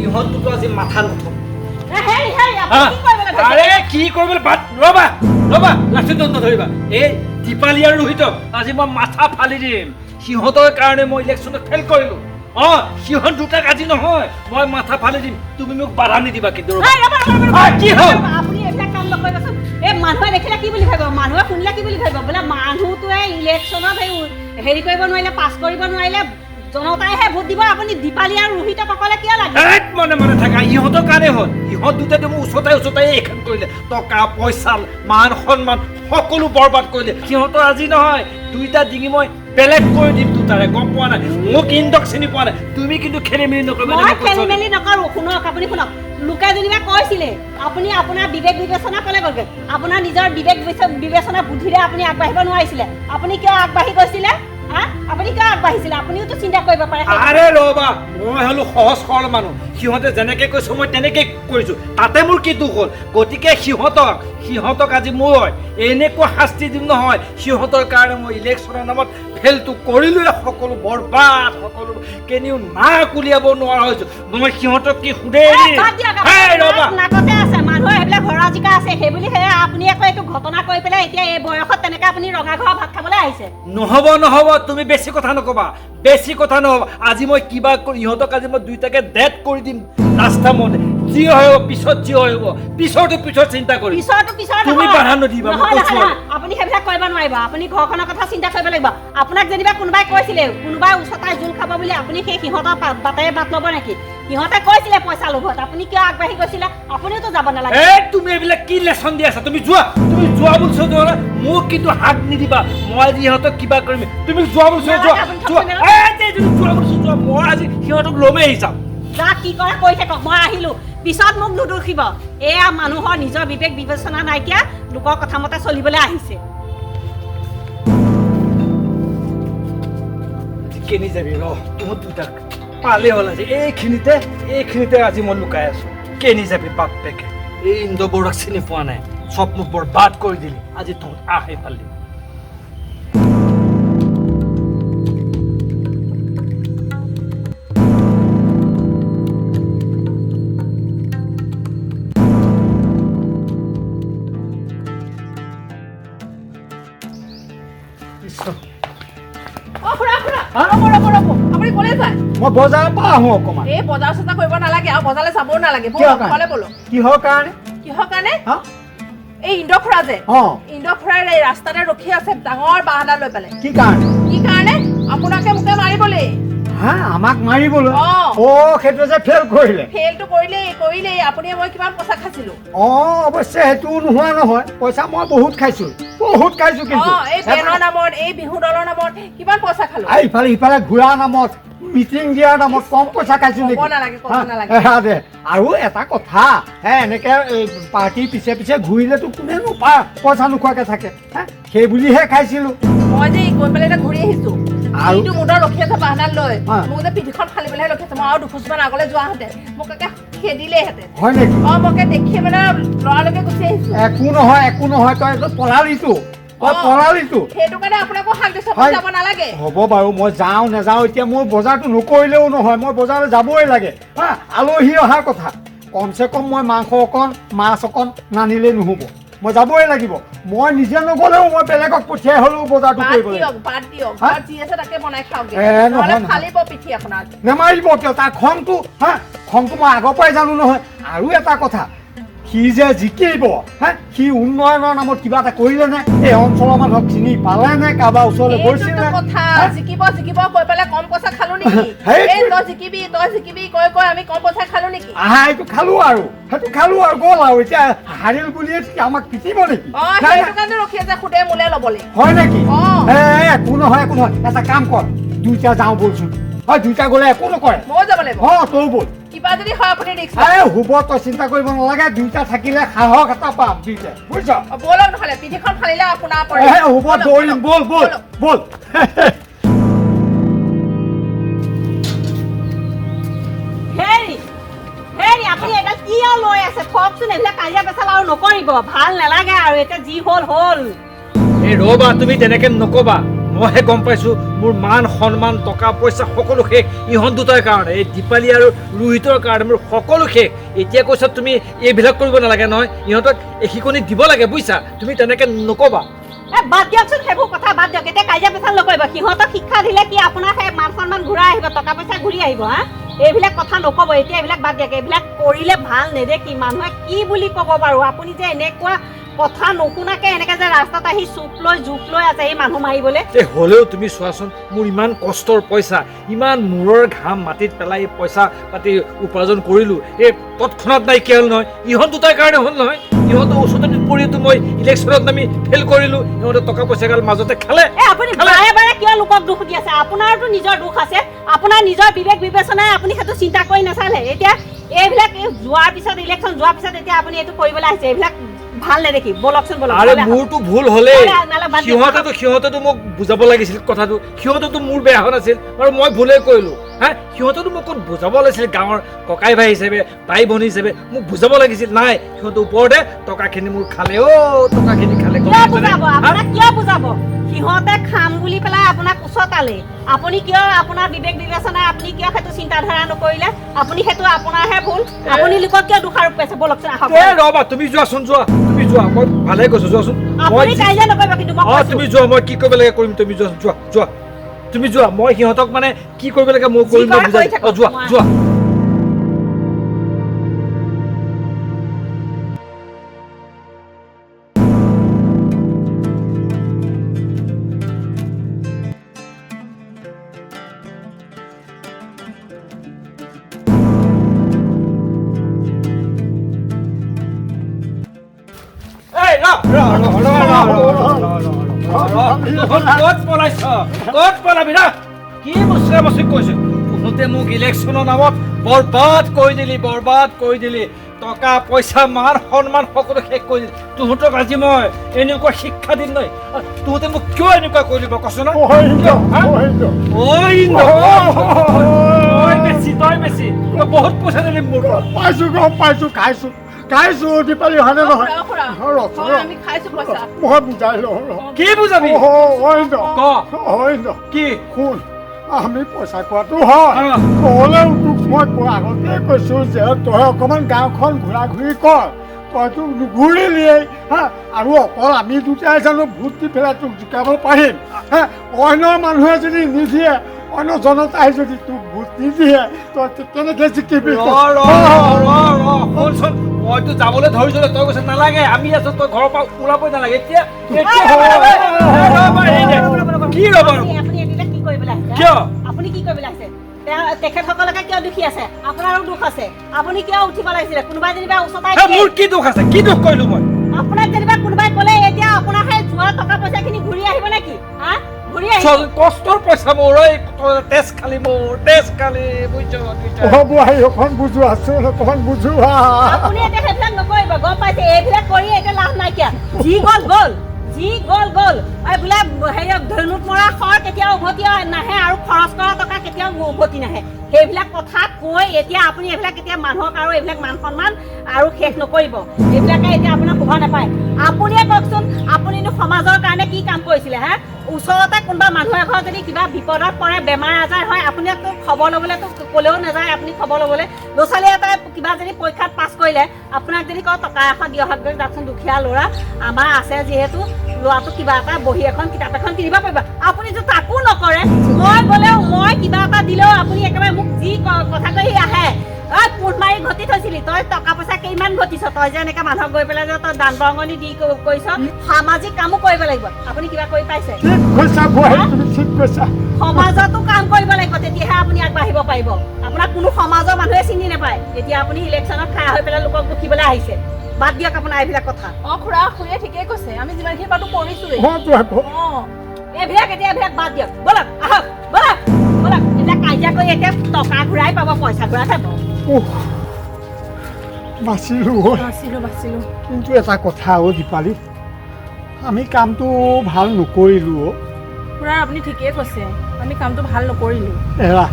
সিহঁত দুটো আজি মাথা নথম আৰে কি কৰিবলৈ বাট ৰবা লাঠিটো নধৰিবা এই দীপালী আৰু ৰোহিতক আজি মই মাথা ফালি দিম সিহঁতৰ কাৰণে মই ইলেকশ্যনত ফেইল কৰিলো সিহঁত দুটাক আজি নহয় মই মাথা ফালি দিম তুমি মোক বাধা নিদিবা কিন্তু কি হ'ল আপুনি এইবিলাক কাম নকৰিবচোন এই মানুহে দেখিলে কি বুলি ভাবিব মানুহে শুনিলে কি বুলি ভাবিব বোলে মানুহটোৱে ইলেকশ্যনত হেৰি কৰিব নোৱাৰিলে পাছ কৰিব নোৱাৰিলে জনতাইহে ভোট দিব আপুনি দীপালী আৰু ৰোহিতক অকলে কিয় লাগে মনে থাকা ইহঁতৰ কাৰণে হ'ল ইহঁত দুটাই মোৰ ওচৰতে এইখন কৰিলে টকা পইচা মান সন্মান সকলো বৰবাদ কৰিলে সিহঁতৰ আজি নহয় দুইটা ডিঙি মই বেলেগ কৰি দিম দুটাৰে গম পোৱা নাই মোক ইন্দক চিনি পোৱা নাই তুমি কিন্তু খেলি মেলি নকৰিবা মই খেলি মেলি নকৰো শুনক আপুনি শুনক লোকে যেনিবা কৈছিলে আপুনি আপোনাৰ বিবেক বিবেচনা ক'লে গ'লগৈ আপোনাৰ নিজৰ বিবেক বিবেচনা বুদ্ধিৰে আপুনি আগবাঢ়িব নোৱাৰিছিলে আপুনি কিয় আগবাঢ়ি গৈছিলে আপুনি কিয় আগবাঢ়িছিলে আপুনিওতো চিন্তা কৰিব পাৰে আৰে ৰবা মই হলো সহজ সৰল মানুহ সিহঁতে যেনেকে কৈছো মই তেনেকে কৰিছো তাতে মোৰ কি দুখ হ'ল গতিকে সিহঁতক আজি মই এনেকুৱা শাস্তি দিম নহয় সিহঁতৰ কাৰণে মই ইলেকশ্যনৰ নামত ফেইলটো কৰিলোৱে সকলো বৰবাদ সকলো কেনিও নাক উলিয়াব নোৱাৰা হৈছো মই সিহঁতক কি সুধে নাকতে আছে মানুহে সেইবিলাক হৰাজিকা আছে সেইবুলি সেয়া আপুনি আকৌ এইটো ঘটনা কৰি পেলাই এতিয়া এই বয়সত তেনেকে আপুনি ৰঙা ঘৰ ভাত খাবলৈ আহিছে নহ'ব তুমি বেছি কথা নকবা আজি মই কিবা কৰি ইহঁতক আজি মই দুইটাকে ডেট কৰি দিম ৰাস্তা মতে যি হয় পিছত চিন্তা কৰি তুমি বাধা নদিবা আপুনি সেইবিলাক কৰিব নোৱাৰিব আপুনি ঘৰখনৰ কথা চিন্তা কৰিব লাগিব আপোনাক যেনিবা কোনোবাই কৈছিলে কোনোবাই ওচৰতে জোল খাব বুলি আপুনি সেই সিহঁতৰ বাটেৰে বাট ল'ব নেকি সিহঁতে কৈছিলে পইচা লোভত আপুনি কিয় আগবাঢ়ি গৈছিলে আপুনিওতো যাব নালাগে তুমি এইবিলাক কি লেচন দি আছা তুমি যোৱা বুলিছো মোক কিন্তু হাত নিদিবা মই আজি ইহঁতক কিবা কৰিম তুমি যোৱা বুলিছো মই আজি সিহঁতক লমেই আহিছা যা কি কৰা কৈ থাকক মই আহিলো পিছত মোক নুদুখিব এয়া মানুহৰ নিজৰ বিবেক বিবেচনা নাইকিয়া লোকৰ কথা মতে চলিবলৈ আহিছে কেনি যাবি তোমাৰ দুটাক পালে হ'ল আজি এইখিনিতে আজি মই লুকাই আছো কেনি যাবি বাপেকে এই ইন্দ্ৰ বৰুৱাক চিনি পোৱা নাই চব মোক বৰবাদ কৰি দিলি আজি তোক আহে পালি মই বজাৰৰ পৰা আহোঁ অকণমান এই বজাৰ চজাৰ কৰিব নালাগে আৰু বজাৰলৈ যাবও নালাগে কিহৰ কাৰণে এই ইন্দ্ৰ খুৰা যে ইন্দ্ৰ খুৰাৰ এই ৰাস্তাতে ৰখি আছে ডাঙৰ বাঁহডাল লৈ পেলাই কি কাৰণে আপোনাকে মোকে মাৰিবলৈ আমাক মাৰিবলৈ সেইটো যে ফেইলটো কৰিলেই আপুনি মই কিমান পইচা খাইছিলো অৱশ্যে সেইটো নোহোৱা নহয় পইচা মই বহুত খাইছো কিন্তু এই পেনৰ নামত এই বিহু দলৰ নামত কিমান পইচা খালো ইফালে ঘূৰা নামত মিটিং দিয়াৰ নামত কম পইচা খাইছো নালাগে আৰু এটা কথা এনেকে পাৰ্টিৰ পিছে ঘূৰিলেতো কোনেনো পইচা নোখোৱাকে থাকে সেই বুলিহে খাইছিলো মই যে গৈ পেলাই ঘূৰি আহিছো আৰু মুদৰ ৰখি আছে বাহডাল লৈ মোক যে পিঠিখন ফালি পেলাই ৰখি আছে মই আৰু দুখোজমান আগলৈ যোৱাহেঁতে মোক একে খেদিলেহেঁতেন হয় নেকি মোকে দেখি মানে লৰালৈকে গুচি আহিছো একো নহয় তই পলালিতো সেইটো কাৰণে আপোনাকো শাক দিছো যাব নালাগে হ'ব বাৰু মই যাওঁ নাযাওঁ এতিয়া মোৰ বজাৰটো নকৰিলেও নহয় মই বজাৰলৈ যাবই লাগে আলহী অহাৰ কথা কমচে কম মই মাংস অকণ মাছ অকণ নানিলে নহ'ব মই যাবই লাগিব মই নিজে নগ'লেও মই বেলেগক পঠিয়াই হ'লেও বজাৰটো কৰিব নেমাৰিব কিয় তাৰ খংটো মই আগৰ পৰাই জানো নহয় আৰু এটা কথা সি যে জিকিব সি উন্নয়নৰ নামত কিবা এটা কৰিলে নে এই অঞ্চলৰ মানুহক চিনি পালে নে কাৰোবাৰ ওচৰলৈ গৈছিল জিকিব কৈ পেলাই কম পইচা খালো নেকি তই জিকিবি কৈ আমি কম পইচা খালো নেকি এইটো খালো আৰু গ'ল আৰু এতিয়া হাৰিল বুলিয়ে আমাক পিটিব নেকি সেইটো কাৰণে ৰখি আছে খুদে মোলে ল'বলৈ হয় নেকি একো নহয় এটা কাম কৰ দুইটা যাওঁ বলচোন দুইটা গ'লে একো নকৰে ময়ো যাব লাগিব তই বল কিবা যদি হয় আপুনি ৰিস্ক হ'ব তই চিন্তা কৰিব নালাগে দুইটা থাকিলে সাহস এটা পাম দুইটা বুজিছ ব'লক নহ'লে পিঠিখন ফালিলে আপোনাৰ হ'ব দৌৰিম বল আপুনি এডাল কিয় লৈ আছে থকচোন এইবিলাক কাজিয়া পেচাল আৰু নকৰিব ভাল নালাগে আৰু এতিয়া যি হ'ল এই ৰ'বা তুমি তেনেকে নকবা মইহে গম পাইছোঁ মোৰ মান সন্মান টকা পইচা সকলো শেষ ইহঁত দুটাৰ কাৰণে এই দীপালী আৰু ৰোহিতৰ কাৰণে মোৰ সকলো শেষ এতিয়া কৈছা তুমি এইবিলাক কৰিব নালাগে নহয় ইহঁতক শিকনি দিব লাগে বুজিছা তুমি তেনেকৈ নক'বা বাদ দিয়কচোন সেইবোৰ কথা বাদ দিয়ক এতিয়া কাজিয়া পেচাল নকৰিব সিহঁতক শিক্ষা দিলে কি আপোনাৰ সেই মান সন্মান ঘূৰাই আহিব টকা পইচা ঘূৰি আহিব হা এইবিলাক কথা নক'ব এতিয়া এইবিলাক বাদ দিয়ক এইবিলাক কৰিলে ভাল নেদেখি মানুহে কি বুলি ক'ব বাৰু আপুনি যে এনেকুৱা কথা নুশুনাকে এনেকে যে ৰাস্তাত আহি চুপ লৈ জোখ লৈ আছে এই মানুহ মাৰিবলৈ হ'লেও তুমি চোৱাচোন মোৰ ইমান কষ্টৰ পইচা ইমান মূৰৰ ঘাম মাটিত পেলাই পইচা পাতি উপাৰ্জন কৰিলোঁ এই তৎক্ষণাত নাইকিয়া হ'ল নহয় ইহঁত দুটাৰ কাৰণে হ'ল নহয় ইহঁতৰ ওচৰতে পৰিতো মই ইলেকশ্যনত নামি ফেইল কৰিলোঁ ইহঁতে টকা পইচা গাল মাজতে খালে আপুনি বাৰে বাৰে কিয় লোকক দুখ দি আছে আপোনাৰতো নিজৰ দুখ আছে আপোনাৰ নিজৰ বিবেক বিবেচনাই আপুনি সেইটো চিন্তা কৰি নাচালে এতিয়া এইবিলাক যোৱাৰ পিছত ইলেকশ্যন যোৱাৰ পিছত এতিয়া আপুনি এইটো কৰিবলৈ আহিছে এইবিলাক ভাল নেদেখি বলকচোন বলক আৰে মোৰতো ভুল হ'লে সিহঁতেতো মোক বুজাব লাগিছিল কথাটো সিহঁতেতো মোৰ বেয়া হোৱা নাছিল আৰু মই ভুলে কৰিলোঁ হা সিহঁতেতো মোক ক'ত বুজাব লাগিছিল গাঁৱৰ ককাই ভাই হিচাপে ভাই ভনী হিচাপে মোক বুজাব লাগিছিল নাই সিহঁতৰ ওপৰতে টকাখিনি মোৰ খালে টকাখিনি খালে কিয় বুজাব সিহঁতে খাম বুলি পেলাই আপোনাক উচতালে আপুনি কিয় আপোনাৰ বিবেক বিবেচনাই আপুনি কিয় সেইটো চিন্তাধাৰা নকৰিলে আপুনি সেইটো আপোনাৰহে ভুল আপুনি লোকক কিয় দোষাৰোপ পাইছে বলকচোন আহক ৰ'বা তুমি যোৱাচোন তুমি যোৱা মই ভালে কৈছোঁ যোৱাচোন আপুনি কাজিয়া নকৰিব কিন্তু তুমি যোৱা মই কি কৰিব লাগে কৰিম তুমি যোৱা তুমি যোৱা মই সিহঁতক মানে কি কৰিব লাগে মই কৰিম বুজাই যোৱা কি মুচৰা মুচি কৈছো তহঁতে মোক ইলেকশ্যনৰ নামত বৰবাদ কৰি দিলি টকা পইচা মান সন্মান সকলো শেষ কৰি দিলি তহঁতক আজি মই এনেকুৱা শিক্ষা দিম নহয় তহঁতে মোক কিয় এনেকুৱা কৰি দিব কচোন তই বেছি বহুত পইচা দিলি মোৰ খাইছো দীপালী হয়নে নহয় মই বুজাই লওঁ কি বুজাবি কি শুন আমি পইচা কোৱাটো হয় হ'লেও তোক মই আগতে কৈছো যে তই অকণমান গাঁওখন ঘূৰা ঘূৰি কৰ তইতো নুঘূৰিলিয়েই হা আৰু অকল আমি দুটাই জানো ভোট দি পেলাই তোক জিকাব পাৰিম হা অন্য মানুহে যদি নিদিয়ে অন্য জনতাই যদি তোক ভোট নিদিয়ে তই কেনেকৈ জিকিবি মইতো যাবলৈ ধৰিছিলো তই কৈছে নালাগে আমি আছো তই ঘৰৰ পৰা ওলাবই নালাগে এতিয়া কি ৰ'ব কিয় আপুনি কি কৰিবলৈ আহিছে তেখেতসকলকে কিয় দুখী আছে আপোনাৰো দুখ আছে আপুনি কিয় উঠিব লাগিছিলে কোনোবাই যেনিবা ওচৰতে মোৰ কি দুখ আছে কি দুখ কৰিলো মই আপোনাক যেনিবা কোনোবাই ক'লে এতিয়া আপোনাৰ সেই যোৱা টকা পইচাখিনি ঘূৰি আহিব নেকি হা ঘূৰি আহিব কষ্টৰ পইচা মোৰ তেজ খালি বুজিছ অকণ বুজো আছে অকণ বুজোৱা আপুনি এতিয়া সেইবিলাক নকৰিব গম পাইছে এইবিলাক কৰি এতিয়া লাভ নাইকিয়া যি গ'ল এই বোলে হেৰি ধনুত মৰা খৰ কেতিয়াও উভতি নাহে আৰু খৰচ কৰা টকা কেতিয়াও উভতি নাহে সেইবিলাক কথা কৈ এতিয়া আপুনি এইবিলাক এতিয়া মানুহক আৰু এইবিলাক মান সন্মান আৰু শেষ নকৰিব এইবিলাকে এতিয়া আপোনাক শোভা নাপায় আপুনিয়ে কওকচোন আপুনিনো সমাজৰ কাৰণে কি কাম কৰিছিলে হা ওচৰতে কোনোবা মানুহ এঘৰ যদি কিবা বিপদত পৰে বেমাৰ আজাৰ হয় আপুনিতো খবৰ ল'বলৈতো ক'লেও নাযায় আপুনি খবৰ ল'বলৈ ল'ৰা ছোৱালী এটাই কিবা যদি পৰীক্ষাত পাছ কৰিলে আপোনাক যদি কওঁ টকা এখন দিয়ক যাওকচোন দুখীয়া ল'ৰা আমাৰ আছে যিহেতু ল'ৰাটো কিবা এটা বহি এখন কিতাপ এখন কিনিব পাৰিব আপুনিতো তাকো নকৰে মই গ'লেও মই কিবা এটা দিলেও আপুনি একেবাৰে মোক যি কথা কৈ আহে পোট মাৰি ঘটি থৈছিলি তই টকা পইচা কিমান ঘটিছ তই যে এনেকৈ মানুহক গৈ পেলাই যে তই দান বৰঙণি দি কৰিছ সামাজিক কামো কৰিব লাগিব আপুনি কিবা কৰি পাইছে সমাজতো কাম কৰিব লাগিব তেতিয়াহে আপুনি আগবাঢ়িব পাৰিব আপোনাক কোনো সমাজৰ মানুহে চিনি নাপায় এতিয়া আপুনি ইলেকশ্যনত খাই হৈ পেলাই লোকক দুখিবলৈ আহিছে বাদ দিয়ক আপোনাৰ এইবিলাক কথা খুৰীয়ে ঠিকেই কৈছে আমি যিমানখিনি পাতো কৰিছোৱেই এইবিলাক এতিয়া এইবিলাক বাদ দিয়ক বলক আহক বলক এতিয়া কাজিয়া কৰি এতিয়া টকা ঘূৰাই পাব পইচা ঘূৰাই পাব বাচিলো কিন্তু এটা কথা দীপালী আমি কামটো ভাল নকৰিলো খুৰা আপুনি ঠিকেই কৈছে আমি কামটো ভাল নকৰিলো এৰা